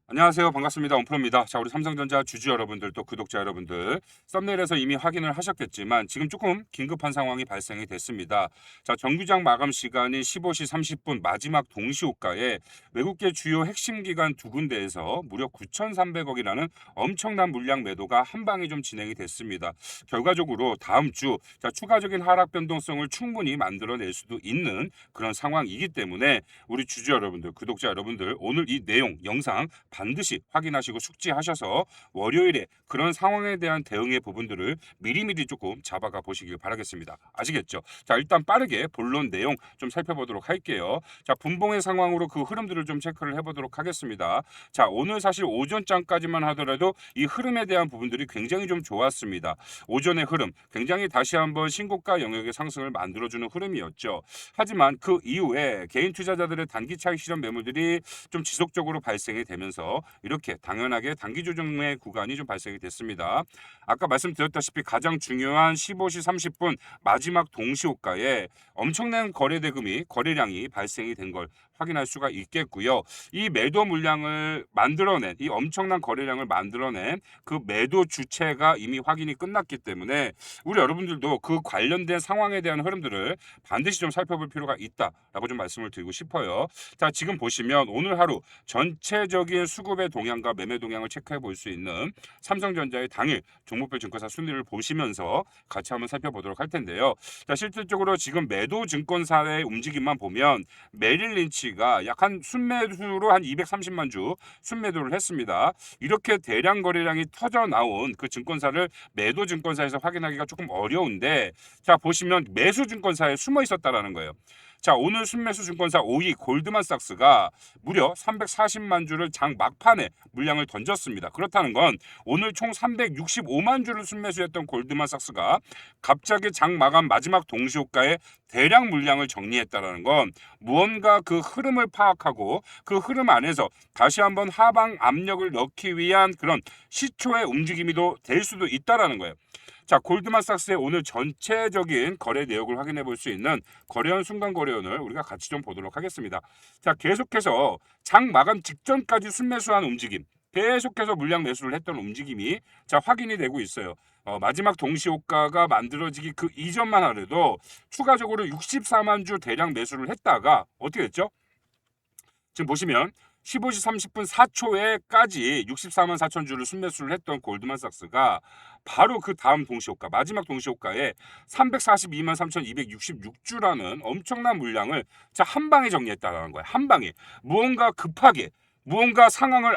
안녕하세요. 반갑습니다. 원프로입니다. 자, 우리 삼성전자 주주 여러분들 또 구독자 여러분들 썸네일에서 이미 확인을 하셨겠지만 지금 조금 긴급한 상황이 발생이 됐습니다. 자, 정규장 마감 시간인 15시 30분 마지막 동시호가에 외국계 주요 핵심 기관 두 군데에서 무려 9,300억이라는 엄청난 물량 매도가 한 방에 좀 진행이 됐습니다. 결과적으로 다음 주 추가적인 하락 변동성을 충분히 만들어낼 수도 있는 그런 상황이기 때문에 우리 주주 여러분들, 구독자 여러분들 오늘 이 내용 영상 반드시 확인하시고 숙지하셔서 월요일에 그런 상황에 대한 대응의 부분들을 미리미리 조금 잡아가 보시길 바라겠습니다. 아시겠죠? 자, 일단 빠르게 본론 내용 좀 살펴보도록 할게요. 자, 분봉의 상황으로 그 흐름들을 좀 체크를 해보도록 하겠습니다. 자, 오늘 사실 오전장까지만 하더라도 이 흐름에 대한 부분들이 굉장히 좀 좋았습니다. 오전의 흐름 굉장히 다시 한번 신고가 영역의 상승을 만들어주는 흐름이었죠. 하지만 그 이후에 개인 투자자들의 단기 차익 실현 매물들이 좀 지속적으로 발생이 되면서 이렇게 당연하게 단기 조정의 구간이 좀 발생이 됐습니다. 아까 말씀드렸다시피 가장 중요한 15시 30분 마지막 동시호가에 엄청난 거래 대금이 거래량이 발생이 된 걸 확인할 수가 있겠고요. 이 매도 물량을 만들어낸 이 엄청난 거래량을 만들어낸 그 매도 주체가 이미 확인이 끝났기 때문에 우리 여러분들도 그 관련된 상황에 대한 흐름들을 반드시 좀 살펴볼 필요가 있다라고 좀 말씀을 드리고 싶어요. 자, 지금 보시면 오늘 하루 전체적인 수급의 동향과 매매 동향을 체크해 볼 수 있는 삼성전자의 당일 종목별 증권사 순위를 보시면서 같이 한번 살펴보도록 할 텐데요. 자, 실질적으로 지금 매도 증권사의 움직임만 보면 메릴 린치가 약 한 순매수로 한 230만 주 순매도를 했습니다. 이렇게 대량 거래량이 터져 나온 그 증권사를 매도 증권사에서 확인하기가 조금 어려운데, 자, 보시면 매수 증권사에 숨어 있었다라는 거예요. 자, 오늘 순매수 증권사 5위 골드만삭스가 무려 340만 주를 장 막판에 물량을 던졌습니다. 그렇다는 건 오늘 총 365만 주를 순매수했던 골드만삭스가 갑자기 장 마감 마지막 동시호가에 대량 물량을 정리했다라는 건 무언가 그 흐름을 파악하고 그 흐름 안에서 다시 한번 하방 압력을 넣기 위한 그런 시초의 움직임이도 될 수도 있다라는 거예요. 자, 골드만삭스의 오늘 전체적인 거래 내역을 확인해 볼 수 있는 거래원 순간 거래원을 우리가 같이 좀 보도록 하겠습니다. 자, 계속해서 장 마감 직전까지 순매수한 움직임, 계속해서 물량 매수를 했던 움직임이 확인이 되고 있어요. 마지막 동시호가가 만들어지기 그 이전만 하더라도 추가적으로 64만 주 대량 매수를 했다가 어떻게 됐죠? 지금 보시면 15시 30분 4초에까지 64만 4천 주를 순매수를 했던 골드만삭스가 바로 그 다음 동시호가 마지막 동시호가에 342만 3,266주라는 엄청난 물량을 한 방에 정리했다는 거예요. 한 방에 무언가 급하게 무언가 상황을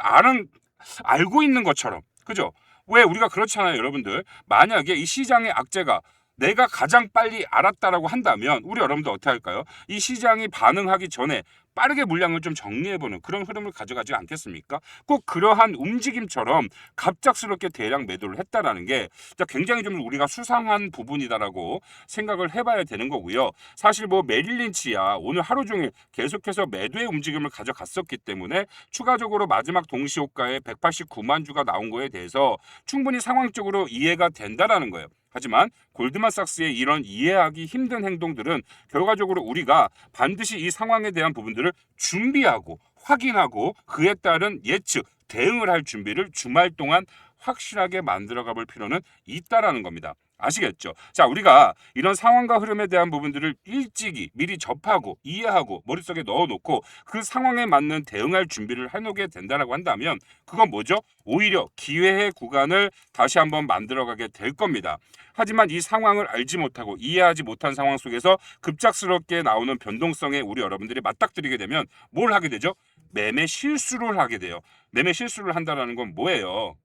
알고 있는 것처럼, 그죠? 왜 우리가 그렇잖아요, 여러분들. 만약에 이 시장의 악재가 내가 가장 빨리 알았다라고 한다면 우리 여러분들 어떻게 할까요? 이 시장이 반응하기 전에 빠르게 물량을 좀 정리해보는 그런 흐름을 가져가지 않겠습니까? 꼭 그러한 움직임처럼 갑작스럽게 대량 매도를 했다라는 게 굉장히 좀 우리가 수상한 부분이다라고 생각을 해봐야 되는 거고요. 사실 뭐 메릴 린치야 오늘 하루 종일 계속해서 매도의 움직임을 가져갔었기 때문에 추가적으로 마지막 동시호가에 189만 주가 나온 거에 대해서 충분히 상황적으로 이해가 된다라는 거예요. 하지만 골드만삭스의 이런 이해하기 힘든 행동들은 결과적으로 우리가 반드시 이 상황에 대한 부분들을 준비하고 확인하고 그에 따른 예측, 대응을 할 준비를 주말 동안 확실하게 만들어가 볼 필요는 있다라는 겁니다. 아시겠죠? 자, 우리가 이런 상황과 흐름에 대한 부분들을 일찍이 미리 접하고 이해하고 머릿속에 넣어놓고 그 상황에 맞는 대응할 준비를 해놓게 된다라고 한다면 그건 뭐죠? 오히려 기회의 구간을 다시 한번 만들어가게 될 겁니다. 하지만 이 상황을 알지 못하고 이해하지 못한 상황 속에서 급작스럽게 나오는 변동성에 우리 여러분들이 맞닥뜨리게 되면 뭘 하게 되죠? 매매 실수를 하게 돼요. 매매 실수를 한다는 건 뭐예요?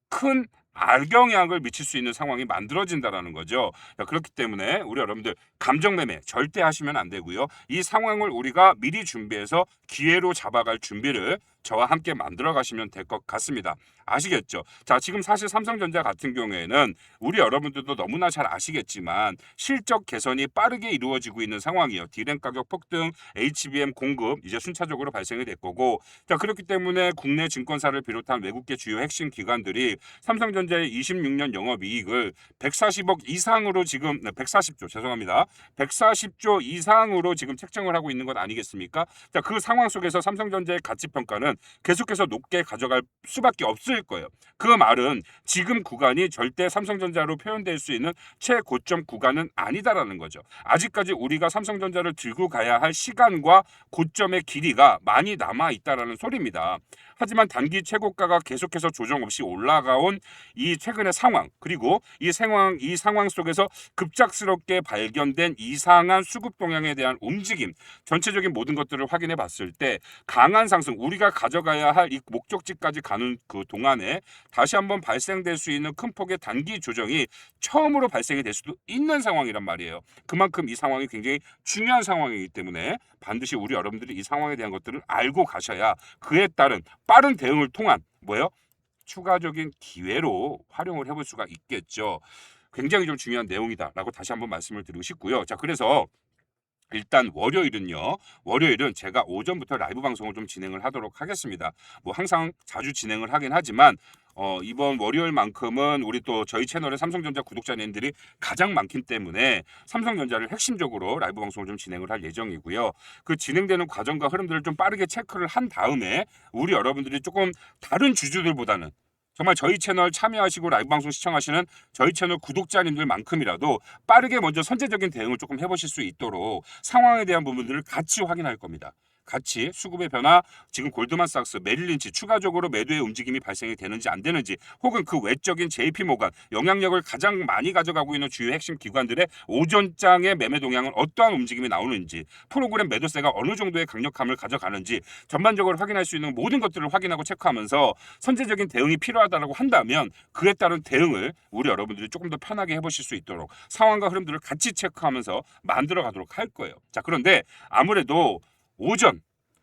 큰 악영향을 미칠 수 있는 상황이 만들어진다라는 거죠. 그렇기 때문에 우리 여러분들 감정 매매 절대 하시면 안 되고요. 이 상황을 우리가 미리 준비해서 기회로 잡아갈 준비를 저와 함께 만들어 가시면 될 것 같습니다. 아시겠죠? 자, 지금 사실 삼성전자 같은 경우에는 우리 여러분들도 너무나 잘 아시겠지만 실적 개선이 빠르게 이루어지고 있는 상황이에요. 디램 가격 폭등, HBM 공급 이제 순차적으로 발생이 될 거고, 자, 그렇기 때문에 국내 증권사를 비롯한 외국계 주요 핵심 기관들이 삼성전자의 26년 영업이익을 140억 이상으로 지금 140조 죄송합니다. 140조 이상으로 지금 책정을 하고 있는 것 아니겠습니까? 자, 그 상황 속에서 삼성전자의 가치 평가는 되면 계속해서 높게 가져갈 수밖에 없을 거예요. 그 말은 지금 구간이 절대 삼성전자로 표현될 수 있는 최고점 구간은 아니다라는 거죠. 아직까지 우리가 삼성전자를 들고 가야 할 시간과 고점의 길이가 많이 남아 있다라는 소리입니다. 하지만 단기 최고가가 계속해서 조정 없이 올라가온 이 최근의 상황, 그리고 이 상황 속에서 급작스럽게 발견된 이상한 수급 동향에 대한 움직임, 전체적인 모든 것들을 확인해 봤을 때 강한 상승, 우리가 가져가야 할 이 목적지까지 가는 그 동안에 다시 한번 발생될 수 있는 큰 폭의 단기 조정이 처음으로 발생이 될 수도 있는 상황이란 말이에요. 그만큼 이 상황이 굉장히 중요한 상황이기 때문에 반드시 우리 여러분들이 이 상황에 대한 것들을 알고 가셔야 그에 따른 빠른 대응을 통한 뭐예요? 추가적인 기회로 활용을 해볼 수가 있겠죠. 굉장히 좀 중요한 내용이다라고 다시 한번 말씀을 드리고 싶고요. 자, 그래서 일단 월요일은 제가 오전부터 라이브 방송을 좀 진행을 하도록 하겠습니다. 뭐 항상 자주 진행을 하긴 하지만 이번 월요일만큼은 우리 또 저희 채널의 삼성전자 구독자님들이 가장 많기 때문에 삼성전자를 핵심적으로 라이브 방송을 좀 진행을 할 예정이고요. 그 진행되는 과정과 흐름들을 좀 빠르게 체크를 한 다음에 우리 여러분들이 조금 다른 주주들보다는 정말 저희 채널 참여하시고 라이브 방송 시청하시는 저희 채널 구독자님들만큼이라도 빠르게 먼저 선제적인 대응을 조금 해보실 수 있도록 상황에 대한 부분들을 같이 확인할 겁니다. 같이 수급의 변화, 지금 골드만삭스, 메릴린치 추가적으로 매도의 움직임이 발생이 되는지 안 되는지, 혹은 그 외적인 JP모간 영향력을 가장 많이 가져가고 있는 주요 핵심 기관들의 오전장의 매매 동향은 어떠한 움직임이 나오는지, 프로그램 매도세가 어느 정도의 강력함을 가져가는지 전반적으로 확인할 수 있는 모든 것들을 확인하고 체크하면서 선제적인 대응이 필요하다고 한다면 그에 따른 대응을 우리 여러분들이 조금 더 편하게 해보실 수 있도록 상황과 흐름들을 같이 체크하면서 만들어 가도록 할 거예요. 자, 그런데 아무래도 오전,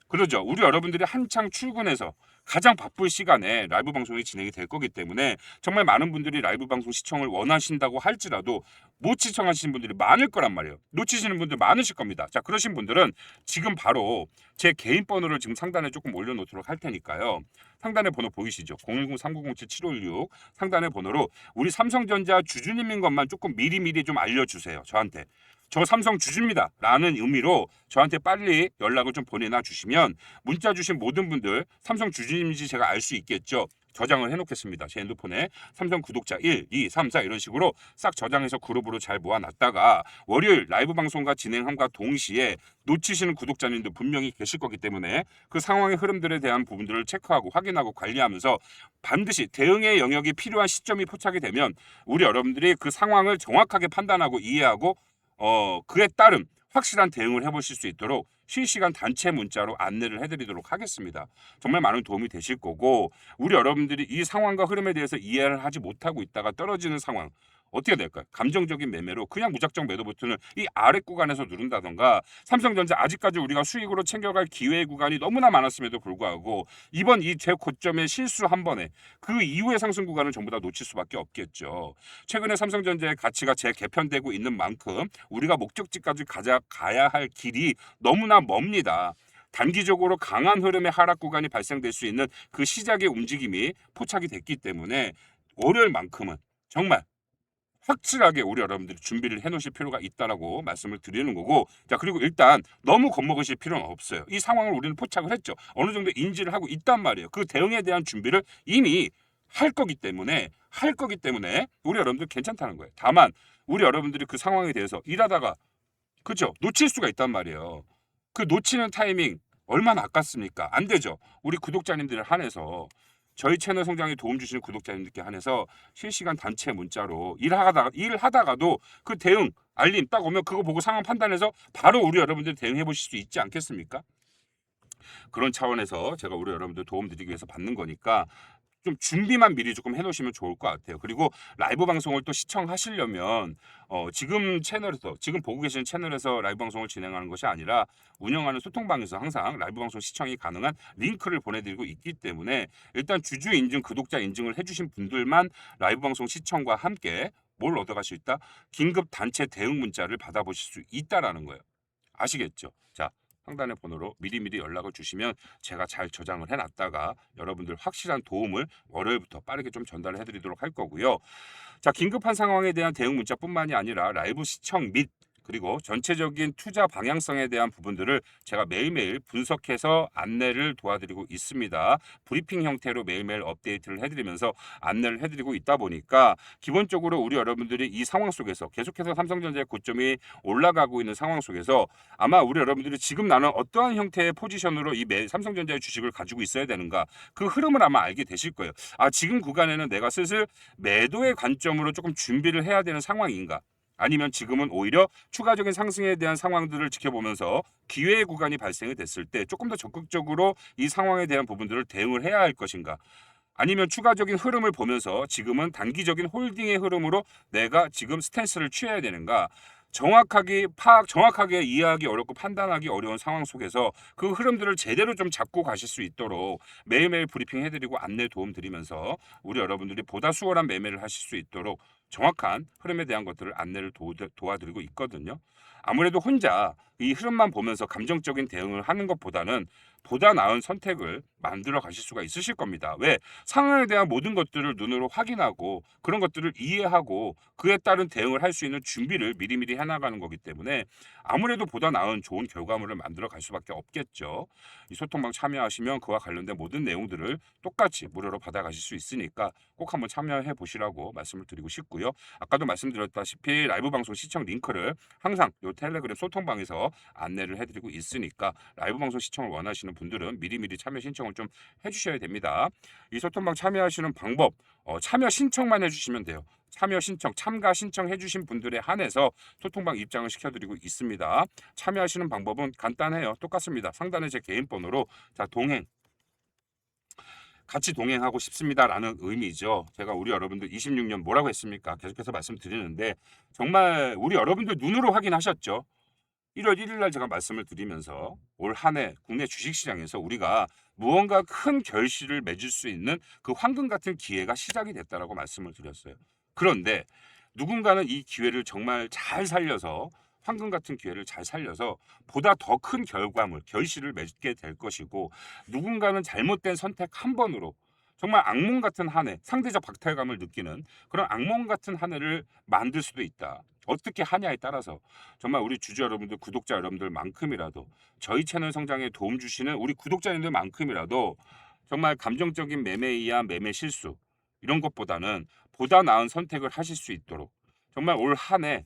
그러죠. 우리 여러분들이 한창 출근해서 가장 바쁠 시간에 라이브 방송이 진행이 될 거기 때문에 정말 많은 분들이 라이브 방송 시청을 원하신다고 할지라도 못 시청하시는 분들이 많을 거란 말이에요. 놓치시는 분들 많으실 겁니다. 자, 그러신 분들은 지금 바로 제 개인 번호를 지금 상단에 조금 올려놓도록 할 테니까요. 상단에 번호 보이시죠? 010-3907-7516 상단의 번호로 우리 삼성전자 주주님인 것만 조금 미리미리 좀 알려주세요. 저한테. 저 삼성 주주입니다 라는 의미로 저한테 빨리 연락을 좀 보내놔 주시면 문자 주신 모든 분들 삼성 주주님인지 제가 알 수 있겠죠. 저장을 해놓겠습니다. 제 핸드폰에 삼성 구독자 1, 2, 3, 4 이런 식으로 싹 저장해서 그룹으로 잘 모아놨다가 월요일 라이브 방송과 진행함과 동시에 놓치시는 구독자님도 분명히 계실 거기 때문에 그 상황의 흐름들에 대한 부분들을 체크하고 확인하고 관리하면서 반드시 대응의 영역이 필요한 시점이 포착이 되면 우리 여러분들이 그 상황을 정확하게 판단하고 이해하고 그에 따른 확실한 대응을 해보실 수 있도록 실시간 단체 문자로 안내를 해드리도록 하겠습니다. 정말 많은 도움이 되실 거고, 우리 여러분들이 이 상황과 흐름에 대해서 이해를 하지 못하고 있다가 떨어지는 상황 어떻게 될까요? 감정적인 매매로 그냥 무작정 매도 버튼을 이 아래 구간에서 누른다던가, 삼성전자 아직까지 우리가 수익으로 챙겨갈 기회 구간이 너무나 많았음에도 불구하고 이번 이 최고점의 실수 한 번에 그 이후의 상승 구간은 전부 다 놓칠 수밖에 없겠죠. 최근에 삼성전자의 가치가 재개편되고 있는 만큼 우리가 목적지까지 가야 할 길이 너무나 멉니다. 단기적으로 강한 흐름의 하락 구간이 발생될 수 있는 그 시작의 움직임이 포착이 됐기 때문에 월요일만큼은 정말 확실하게 우리 여러분들이 준비를 해놓으실 필요가 있다라고 말씀을 드리는 거고, 자, 그리고 일단 너무 겁먹으실 필요는 없어요. 이 상황을 우리는 포착을 했죠. 어느 정도 인지를 하고 있단 말이에요. 그 대응에 대한 준비를 이미 할 거기 때문에 우리 여러분들 괜찮다는 거예요. 다만 우리 여러분들이 그 상황에 대해서 일하다가 그죠? 놓칠 수가 있단 말이에요. 그 놓치는 타이밍 얼마나 아깝습니까? 안 되죠. 우리 구독자님들을 한해서 저희 채널 성장에 도움 주시는 구독자님들께 한해서 실시간 단체 문자로 일하다가도 그 대응 알림 딱 오면 그거 보고 상황 판단해서 바로 우리 여러분들 대응해 보실 수 있지 않겠습니까? 그런 차원에서 제가 우리 여러분들 도움 드리기 위해서 받는 거니까 좀 준비만 미리 조금 해놓으시면 좋을 것 같아요. 그리고 라이브 방송을 또 시청하시려면 지금 보고 계시는 채널에서 라이브 방송을 진행하는 것이 아니라 운영하는 소통방에서 항상 라이브 방송 시청이 가능한 링크를 보내드리고 있기 때문에 일단 주주 인증, 구독자 인증을 해주신 분들만 라이브 방송 시청과 함께 뭘 얻어갈 수 있다? 긴급 단체 대응 문자를 받아보실 수 있다라는 거예요. 아시겠죠? 자, 상단의 번호로 미리미리 연락을 주시면 제가 잘 저장을 해놨다가 여러분들 확실한 도움을 월요일부터 빠르게 좀 전달을 해드리도록 할 거고요. 자, 긴급한 상황에 대한 대응 문자뿐만이 아니라 라이브 시청 및 그리고 전체적인 투자 방향성에 대한 부분들을 제가 매일매일 분석해서 안내를 도와드리고 있습니다. 브리핑 형태로 매일매일 업데이트를 해드리면서 안내를 해드리고 있다 보니까 기본적으로 우리 여러분들이 이 상황 속에서 계속해서 삼성전자의 고점이 올라가고 있는 상황 속에서 아마 우리 여러분들이 지금 나는 어떠한 형태의 포지션으로 이 삼성전자의 주식을 가지고 있어야 되는가, 그 흐름을 아마 알게 되실 거예요. 아, 지금 구간에는 내가 슬슬 매도의 관점으로 조금 준비를 해야 되는 상황인가, 아니면 지금은 오히려 추가적인 상승에 대한 상황들을 지켜보면서 기회의 구간이 발생이 됐을 때 조금 더 적극적으로 이 상황에 대한 부분들을 대응을 해야 할 것인가, 아니면 추가적인 흐름을 보면서 지금은 단기적인 홀딩의 흐름으로 내가 지금 스탠스를 취해야 되는가, 정확하게 이해하기 어렵고 판단하기 어려운 상황 속에서 그 흐름들을 제대로 좀 잡고 가실 수 있도록 매일매일 브리핑 해드리고 안내 도움 드리면서 우리 여러분들이 보다 수월한 매매를 하실 수 있도록 정확한 흐름에 대한 것들을 안내를 도와드리고 있거든요. 아무래도 혼자 이 흐름만 보면서 감정적인 대응을 하는 것보다는 보다 나은 선택을 만들어 가실 수가 있으실 겁니다. 왜? 상황에 대한 모든 것들을 눈으로 확인하고 그런 것들을 이해하고 그에 따른 대응을 할 수 있는 준비를 미리미리 해나가는 거기 때문에 아무래도 보다 나은 좋은 결과물을 만들어 갈 수밖에 없겠죠. 이 소통방 참여하시면 그와 관련된 모든 내용들을 똑같이 무료로 받아가실 수 있으니까 꼭 한번 참여해 보시라고 말씀을 드리고 싶고요. 아까도 말씀드렸다시피 라이브 방송 시청 링크를 항상 요 텔레그램 소통방에서 안내를 해드리고 있으니까 라이브 방송 시청을 원하시는 분들은 미리미리 참여 신청을 좀 해주셔야 됩니다. 이 소통방 참여하시는 방법, 참여 신청만 해주시면 돼요. 참여 신청, 참가 신청해 주신 분들에 한해서 소통방 입장을 시켜드리고 있습니다. 참여하시는 방법은 간단해요. 똑같습니다. 상단에 제 개인 번호로 자 동행, 같이 동행하고 싶습니다라는 의미죠. 제가 우리 여러분들 26년 뭐라고 했습니까? 계속해서 말씀드리는데 정말 우리 여러분들 눈으로 확인하셨죠. 1월 1일 날 제가 말씀을 드리면서 올 한 해 국내 주식시장에서 우리가 무언가 큰 결실을 맺을 수 있는 그 황금 같은 기회가 시작이 됐다라고 말씀을 드렸어요. 그런데 누군가는 이 기회를 정말 잘 살려서 황금 같은 기회를 잘 살려서 보다 더 큰 결과물, 결실을 맺게 될 것이고, 누군가는 잘못된 선택 한 번으로 정말 악몽 같은 한 해, 상대적 박탈감을 느끼는 그런 악몽 같은 한 해를 만들 수도 있다. 어떻게 하냐에 따라서 정말 우리 주주 여러분들, 구독자 여러분들만큼이라도 저희 채널 성장에 도움 주시는 우리 구독자님들만큼이라도 정말 감정적인 매매에 의한 매매 실수 이런 것보다는 보다 나은 선택을 하실 수 있도록 정말 올 한 해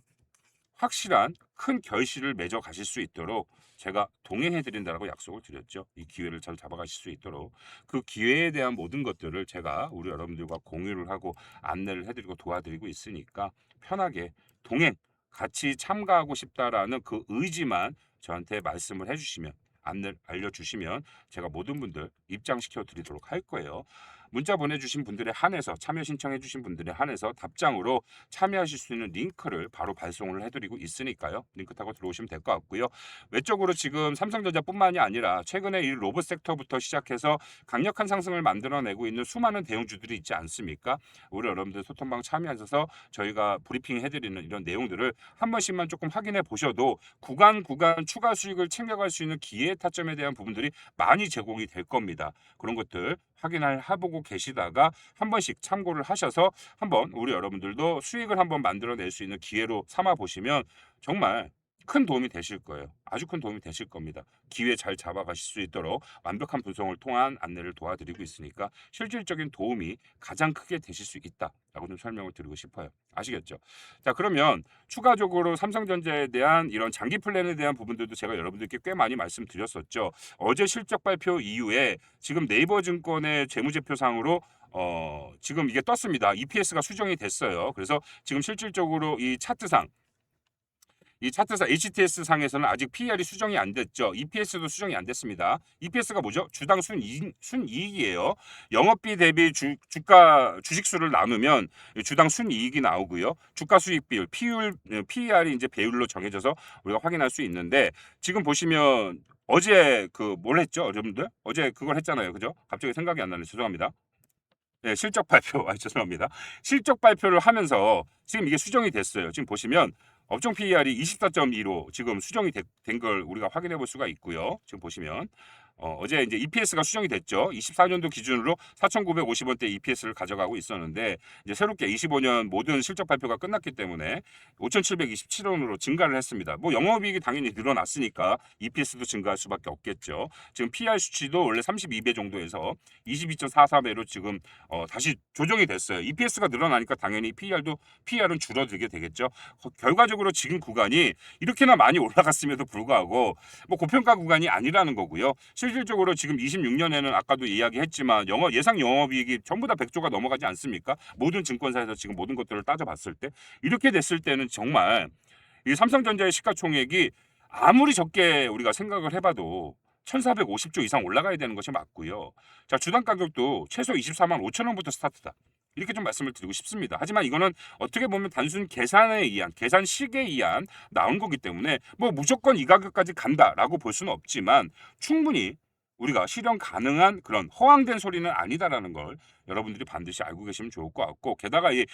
확실한 큰 결실을 맺어 가실 수 있도록 제가 동행해 드린다라고 약속을 드렸죠. 이 기회를 잘 잡아가실 수 있도록 그 기회에 대한 모든 것들을 제가 우리 여러분들과 공유를 하고 안내를 해드리고 도와드리고 있으니까 편하게 동행, 같이 참가하고 싶다라는 그 의지만 저한테 말씀을 해주시면, 안내를 알려주시면 제가 모든 분들 입장시켜 드리도록 할 거예요. 문자 보내주신 분들에 한해서, 참여 신청해 주신 분들에 한해서 답장으로 참여하실 수 있는 링크를 바로 발송을 해드리고 있으니까요. 링크 타고 들어오시면 될 것 같고요. 외적으로 지금 삼성전자뿐만이 아니라 최근에 이 로봇 섹터부터 시작해서 강력한 상승을 만들어내고 있는 수많은 대형주들이 있지 않습니까? 우리 여러분들 소통방 참여하셔서 저희가 브리핑 해드리는 이런 내용들을 한 번씩만 조금 확인해 보셔도 구간 추가 수익을 챙겨갈 수 있는 기회 타점에 대한 부분들이 많이 제공이 될 겁니다. 그런 것들 확인을 해보고 계시다가 한 번씩 참고를 하셔서 한번 우리 여러분들도 수익을 한번 만들어낼 수 있는 기회로 삼아 보시면 정말 큰 도움이 되실 거예요. 아주 큰 도움이 되실 겁니다. 기회 잘 잡아가실 수 있도록 완벽한 분석을 통한 안내를 도와드리고 있으니까 실질적인 도움이 가장 크게 되실 수 있다라고 좀 설명을 드리고 싶어요. 아시겠죠? 자, 그러면 추가적으로 삼성전자에 대한 이런 장기 플랜에 대한 부분들도 제가 여러분들께 꽤 많이 말씀드렸었죠. 어제 실적 발표 이후에 지금 네이버 증권의 재무제표상으로 지금 이게 떴습니다. EPS가 수정이 됐어요. 그래서 지금 실질적으로 이 차트상 HTS 상에서는 아직 PER이 수정이 안 됐죠. EPS도 수정이 안 됐습니다. EPS가 뭐죠? 주당 순이익이에요. 영업비 대비 주식수를 나누면 주당 순이익이 나오고요. 주가 수익 비율, PER이 이제 배율로 정해져서 우리가 확인할 수 있는데, 지금 보시면 어제 뭘 했죠, 여러분들? 어제 그걸 했잖아요, 그죠? 갑자기 생각이 안 나네, 죄송합니다. 네, 실적 발표, 죄송합니다. 실적 발표를 하면서 지금 이게 수정이 됐어요. 지금 보시면 업종 PER이 24.2로 지금 수정이 된 걸 우리가 확인해 볼 수가 있고요. 지금 보시면 어제 이제 EPS가 수정이 됐죠. 24년도 기준으로 4,950원대 EPS를 가져가고 있었는데 이제 새롭게 25년 모든 실적 발표가 끝났기 때문에 5,727원으로 증가를 했습니다. 뭐 영업이익이 당연히 늘어났으니까 EPS도 증가할 수밖에 없겠죠. 지금 PER 수치도 원래 32배 정도에서 22.43배로 지금 다시 조정이 됐어요. EPS가 늘어나니까 당연히 PER은 줄어들게 되겠죠. 결과적으로 지금 구간이 이렇게나 많이 올라갔음에도 불구하고 뭐 고평가 구간이 아니라는 거고요. 실질적으로 지금 26년에는 아까도 이야기했지만 예상 영업이익이 전부 다 100조가 넘어가지 않습니까? 모든 증권사에서 지금 모든 것들을 따져봤을 때 이렇게 됐을 때는 정말 이 삼성전자의 시가총액이 아무리 적게 우리가 생각을 해봐도 1,450조 이상 올라가야 되는 것이 맞고요. 자, 주당 가격도 최소 24만 5천 원부터 스타트다. 이렇게 좀 말씀을 드리고 싶습니다. 하지만 이거는 어떻게 보면 단순 계산에 의한, 계산식에 의한 나온 거기 때문에 뭐 무조건 이 가격까지 간다라고 볼 수는 없지만 충분히 우리가 실현 가능한 그런 허황된 소리는 아니다라는 걸 여러분들이 반드시 알고 계시면 좋을 것 같고, 게다가 이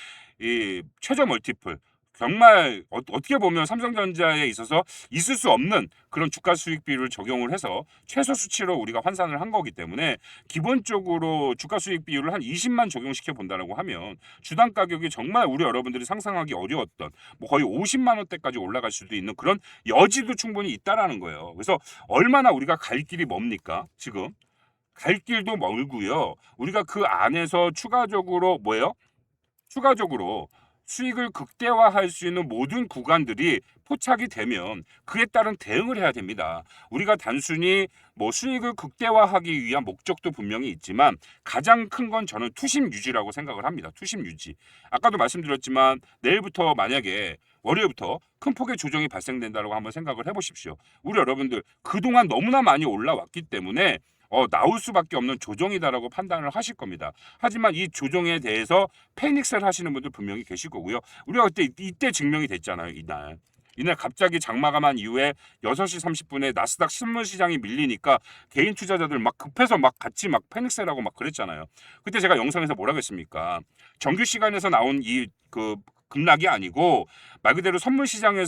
최저 멀티플 정말 어떻게 보면 삼성전자에 있어서 있을 수 없는 그런 주가 수익 비율을 적용을 해서 최소 수치로 우리가 환산을 한 거기 때문에 기본적으로 주가 수익 비율을 한 20만 적용시켜 본다라고 하면 주당 가격이 정말 우리 여러분들이 상상하기 어려웠던 뭐 거의 50만 원대까지 올라갈 수도 있는 그런 여지도 충분히 있다라는 거예요. 그래서 얼마나 우리가 갈 길이 뭡니까? 지금 갈 길도 멀고요. 우리가 그 안에서 추가적으로 수익을 극대화할 수 있는 모든 구간들이 포착이 되면 그에 따른 대응을 해야 됩니다. 우리가 단순히 뭐 수익을 극대화하기 위한 목적도 분명히 있지만 가장 큰 건 저는 투심 유지라고 생각을 합니다. 투심 유지. 아까도 말씀드렸지만 내일부터 만약에 월요일부터 큰 폭의 조정이 발생된다고 한번 생각을 해보십시오. 우리 여러분들 그동안 너무나 많이 올라왔기 때문에 나올 수밖에 없는 조정이다라고 판단을 하실 겁니다. 하지만 이 조정에 대해서 패닉셀 하시는 분들 분명히 계실 거고요. 우리가 그때 이때 증명이 됐잖아요. 이날 갑자기 장마감한 이후에 6시 30분에 나스닥 신문 시장이 밀리니까 개인 투자자들 막 급해서 막 같이 막 패닉셀하고 막 그랬잖아요. 그때 제가 영상에서 뭐라고 했습니까? 정규 시간에서 나온 이 급락이 아니고 말 그대로 선물 시장을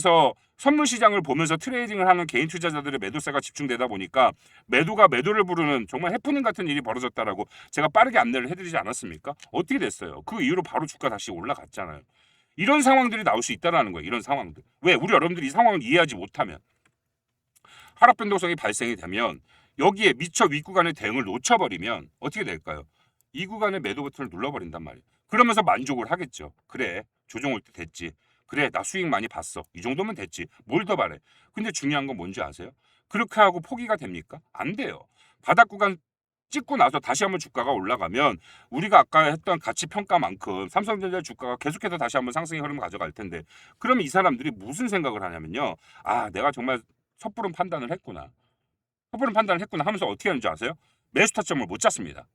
보면서 트레이딩을 하는 개인 투자자들의 매도세가 집중되다 보니까 매도를 부르는 정말 해프닝 같은 일이 벌어졌다라고 제가 빠르게 안내를 해드리지 않았습니까? 어떻게 됐어요? 그 이후로 바로 주가 다시 올라갔잖아요. 이런 상황들이 나올 수 있다라는 거예요. 이런 상황들. 왜? 우리 여러분들이 이 상황을 이해하지 못하면 하락 변동성이 발생이 되면 여기에 미처 윗구간의 대응을 놓쳐버리면 어떻게 될까요? 이 구간의 매도 버튼을 눌러버린단 말이에요. 그러면서 만족을 하겠죠. 그래, 조정 올 때 됐지. 그래, 나 수익 많이 봤어. 이 정도면 됐지. 뭘 더 바래. 근데 중요한 건 뭔지 아세요? 그렇게 하고 포기가 됩니까? 안 돼요. 바닥 구간 찍고 나서 다시 한번 주가가 올라가면 우리가 아까 했던 가치 평가만큼 삼성전자 주가가 계속해서 다시 한번 상승의 흐름을 가져갈 텐데, 그러면 이 사람들이 무슨 생각을 하냐면요. 아, 내가 정말 섣부른 판단을 했구나. 하면서 어떻게 하는지 아세요? 매수 타점을 못 잡습니다.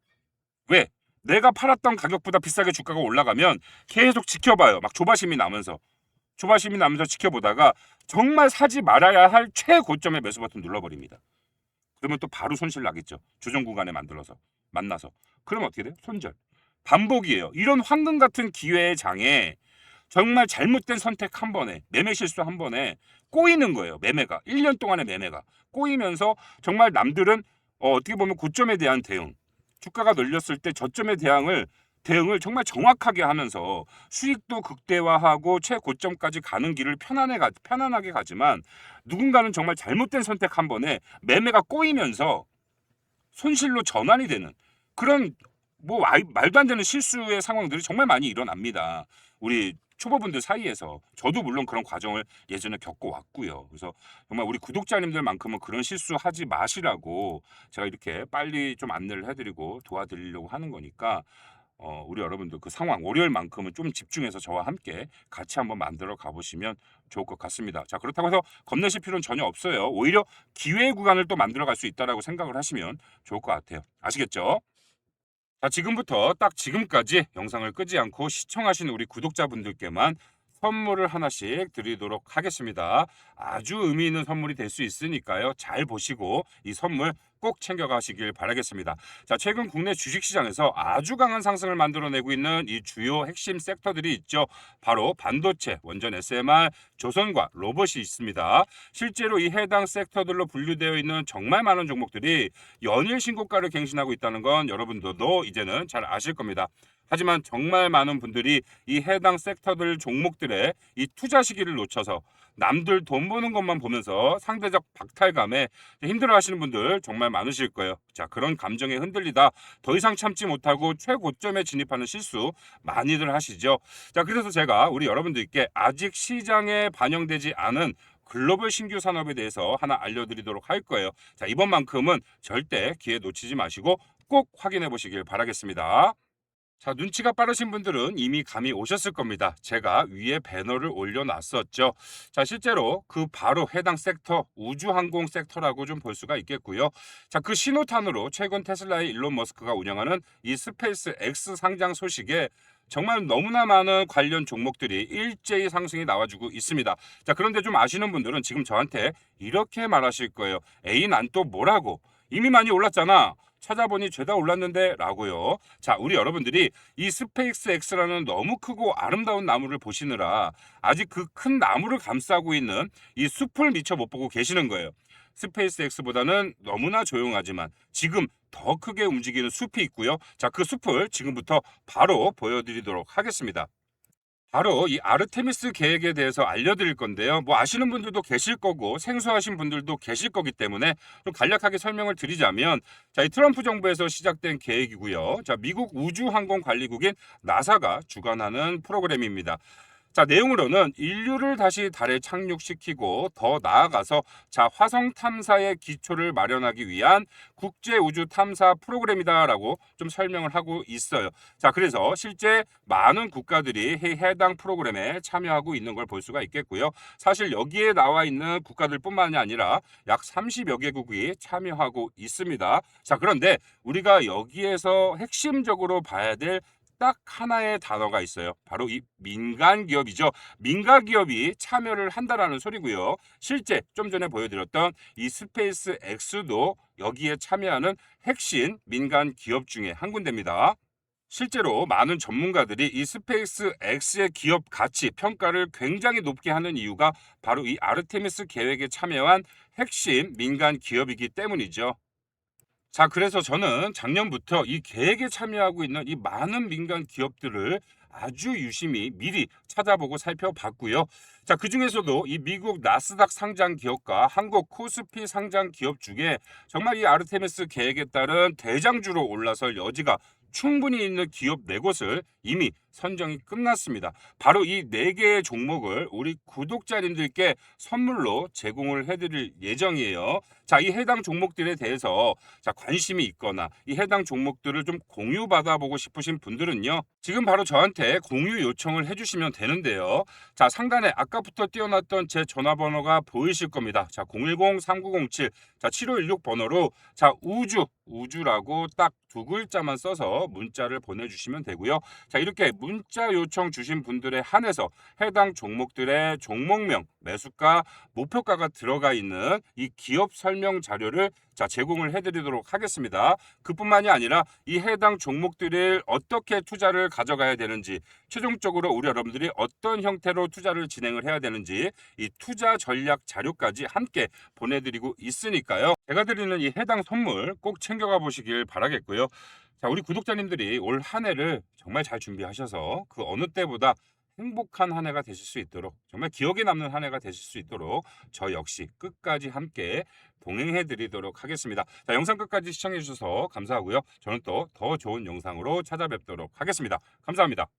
왜? 내가 팔았던 가격보다 비싸게 주가가 올라가면 계속 지켜봐요. 막 조바심이 나면서 지켜보다가 정말 사지 말아야 할 최고점의 매수 버튼 눌러버립니다. 그러면 또 바로 손실 나겠죠. 조정 구간에 만나서. 그러면 어떻게 돼요? 손절. 반복이에요. 이런 황금 같은 기회의 장에 정말 잘못된 선택 한 번에, 매매 실수 한 번에 꼬이는 거예요. 매매가. 1년 동안의 매매가 꼬이면서 정말 남들은 어떻게 보면 고점에 대한 대응, 주가가 늘렸을 때 저점의 대응을 정말 정확하게 하면서 수익도 극대화하고 최고점까지 가는 길을 편안하게 가지만, 누군가는 정말 잘못된 선택 한 번에 매매가 꼬이면서 손실로 전환이 되는 그런 뭐 말도 안 되는 실수의 상황들이 정말 많이 일어납니다. 우리 초보분들 사이에서 저도 물론 그런 과정을 예전에 겪어왔고요. 그래서 정말 우리 구독자님들만큼은 그런 실수하지 마시라고 제가 이렇게 빨리 좀 안내를 해드리고 도와드리려고 하는 거니까 우리 여러분들 그 상황 월요일만큼은 좀 집중해서 저와 함께 같이 한번 만들어 가보시면 좋을 것 같습니다. 자, 그렇다고 해서 겁내실 필요는 전혀 없어요. 오히려 기회의 구간을 또 만들어 갈 수 있다라고 생각을 하시면 좋을 것 같아요. 아시겠죠? 자, 지금부터 딱 지금까지 영상을 끄지 않고 시청하시는 우리 구독자분들께만 선물을 하나씩 드리도록 하겠습니다. 아주 의미 있는 선물이 될 수 있으니까요. 잘 보시고 이 선물 꼭 챙겨가시길 바라겠습니다. 자, 최근 국내 주식시장에서 아주 강한 상승을 만들어내고 있는 이 주요 핵심 섹터들이 있죠. 바로 반도체, 원전 SMR, 조선과 로봇이 있습니다. 실제로 이 해당 섹터들로 분류되어 있는 정말 많은 종목들이 연일 신고가를 갱신하고 있다는 건 여러분들도 이제는 잘 아실 겁니다. 하지만 정말 많은 분들이 이 해당 섹터들 종목들의 이 투자 시기를 놓쳐서 남들 돈 버는 것만 보면서 상대적 박탈감에 힘들어 하시는 분들 정말 많으실 거예요. 자, 그런 감정에 흔들리다 더 이상 참지 못하고 최고점에 진입하는 실수 많이들 하시죠. 자, 그래서 제가 우리 여러분들께 아직 시장에 반영되지 않은 글로벌 신규 산업에 대해서 하나 알려드리도록 할 거예요. 자, 이번만큼은 절대 기회 놓치지 마시고 꼭 확인해 보시길 바라겠습니다. 자, 눈치가 빠르신 분들은 이미 감이 오셨을 겁니다. 제가 위에 배너를 올려놨었죠. 자, 실제로 그 바로 해당 섹터, 우주항공 섹터라고 좀 볼 수가 있겠고요. 자, 그 신호탄으로 최근 테슬라의 일론 머스크가 운영하는 이 스페이스 X 상장 소식에 정말 너무나 많은 관련 종목들이 일제히 상승이 나와주고 있습니다. 자, 그런데 좀 아시는 분들은 지금 저한테 이렇게 말하실 거예요. 에이, 난 또 뭐라고? 이미 많이 올랐잖아. 찾아보니 죄다 올랐는데 라고요. 자, 우리 여러분들이 이 스페이스 X라는 너무 크고 아름다운 나무를 보시느라 아직 그 큰 나무를 감싸고 있는 이 숲을 미처 못 보고 계시는 거예요. 스페이스 X보다는 너무나 조용하지만 지금 더 크게 움직이는 숲이 있고요. 자, 그 숲을 지금부터 바로 보여드리도록 하겠습니다. 바로 이 아르테미스 계획에 대해서 알려드릴 건데요. 뭐 아시는 분들도 계실 거고 생소하신 분들도 계실 거기 때문에 좀 간략하게 설명을 드리자면, 자, 이 트럼프 정부에서 시작된 계획이고요. 자, 미국 우주항공관리국인 나사가 주관하는 프로그램입니다. 자, 내용으로는 인류를 다시 달에 착륙시키고 더 나아가서 자, 화성 탐사의 기초를 마련하기 위한 국제 우주 탐사 프로그램이다라고 좀 설명을 하고 있어요. 자, 그래서 실제 많은 국가들이 해당 프로그램에 참여하고 있는 걸 볼 수가 있겠고요. 사실 여기에 나와 있는 국가들뿐만이 아니라 약 30여 개국이 참여하고 있습니다. 자, 그런데 우리가 여기에서 핵심적으로 봐야 될 딱 하나의 단어가 있어요. 바로 이 민간 기업이죠. 민간 기업이 참여를 한다라는 소리고요. 실제 좀 전에 보여드렸던 이 스페이스 X도 여기에 참여하는 핵심 민간 기업 중에 한 군데입니다. 실제로 많은 전문가들이 이 스페이스 X의 기업 가치 평가를 굉장히 높게 하는 이유가 바로 이 아르테미스 계획에 참여한 핵심 민간 기업이기 때문이죠. 자, 그래서 저는 작년부터 이 계획에 참여하고 있는 이 많은 민간 기업들을 아주 유심히 미리 찾아보고 살펴봤고요. 자, 그중에서도 이 미국 나스닥 상장 기업과 한국 코스피 상장 기업 중에 정말 이 아르테미스 계획에 따른 대장주로 올라설 여지가 충분히 있는 기업 네 곳을 이미 선정이 끝났습니다. 바로 이 네 개의 종목을 우리 구독자님들께 선물로 제공을 해드릴 예정이에요. 자, 이 해당 종목들에 대해서 자, 관심이 있거나 이 해당 종목들을 좀 공유받아 보고 싶으신 분들은요, 지금 바로 저한테 공유 요청을 해주시면 되는데요. 자, 상단에 아까부터 띄워놨던 제 전화번호가 보이실 겁니다. 자, 010-3907, 자, 7516 번호로 자, 우주라고 딱 두 글자만 써서 문자를 보내주시면 되고요. 자, 이렇게 문자 요청 주신 분들에 한해서 해당 종목들의 종목명, 매수가, 목표가가 들어가 있는 이 기업 설명 자료를 자, 제공을 해드리도록 하겠습니다. 그뿐만이 아니라 이 해당 종목들을 어떻게 투자를 가져가야 되는지, 최종적으로 우리 여러분들이 어떤 형태로 투자를 진행을 해야 되는지 이 투자 전략 자료까지 함께 보내드리고 있으니까요. 제가 드리는 이 해당 선물 꼭 챙겨가 보시길 바라겠고요. 자, 우리 구독자님들이 올 한 해를 정말 잘 준비하셔서 그 어느 때보다 행복한 한 해가 되실 수 있도록, 정말 기억에 남는 한 해가 되실 수 있도록 저 역시 끝까지 함께 동행해 드리도록 하겠습니다. 자, 영상 끝까지 시청해 주셔서 감사하고요. 저는 또 더 좋은 영상으로 찾아뵙도록 하겠습니다. 감사합니다.